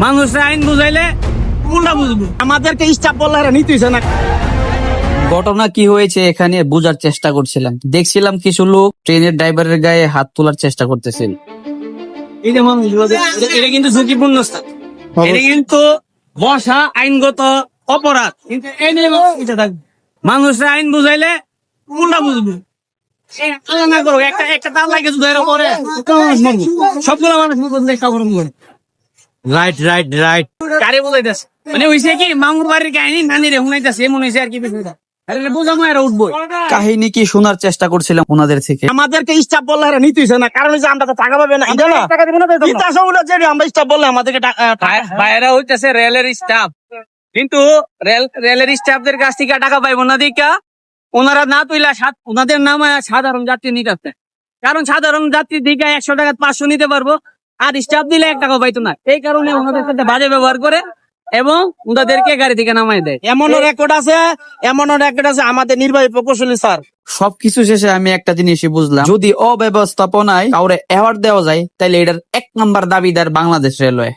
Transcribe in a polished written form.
মানুষের আইন বুঝাইলে উল্টা বুঝবো, আমাদেরকে স্টাফ বললে নিতেছে না। ঘটনা কি হয়েছে এখানে বোঝার চেষ্টা করছিলাম, দেখছিলাম কিছু লোক ট্রেনের ড্রাইভারের গায়ে হাত তোলার চেষ্টা করতেছিল। এই যে মানুষ, এটা কিন্তু ঝুঁকিপূর্ণ স্থান, এটা কিন্তু বসা আইনগত অপরাধ। কিন্তু এই নিয়ে এটা থাকবে, মানুষের আইন বুঝাইলে উল্টা বুঝবো। আল্লাহ না করো, একটা তার লাগে যদি এর উপরে সবগুলো মানুষ বুঝলে খবর করে। রাইট রাইট রাইট, কারে বুঝাইতেছে মানে হইছে কি মামুর বাড়ির কাহিনী নানি রে শুনাইতেছে, এমন হইছে আর কি বিষয়টা। আরে বোঝামো আর উঠবো। কাহিনী কি শোনার চেষ্টা করছিলাম ওনাদের থেকে। আমাদেরকে স্টাফ বললে নিতেছে না, কারণ হচ্ছে আমরা তো টাকা পাবে না, টাকা দিব না। আমরা স্টাফ বললে আমাদেরকে বাইরে হইতেছে রেলের স্টাফ, কিন্তু রেলের স্টাফদের কাছ থেকে টাকা পাইবো না দিকা ওনারা না তুইলা ওনাদের নাম সাধারণ যাত্রী নিতে আসছে। কারণ সাধারণ যাত্রী দিকে 100 টাকা 500 নিতে পারবো, আর স্টাফ দিলে 1 টাকা পাইতো না। এই কারণে ওনাদের সাথে বাজে ব্যবহার করে এবং ওনাদেরকে গাড়ি থেকে নামাই দেয়। এমনও রেকর্ড আছে আমাদের নির্বাহী প্রকৌশলী স্যার। সবকিছু শেষে আমি একটা জিনিসই বুঝলাম, যদি অব্যবস্থাপনায় কাউরে অ্যাওয়ার্ড দেওয়া যায় তাহলে এটার 1 নাম্বার দাবিদার বাংলাদেশ রেলওয়ে।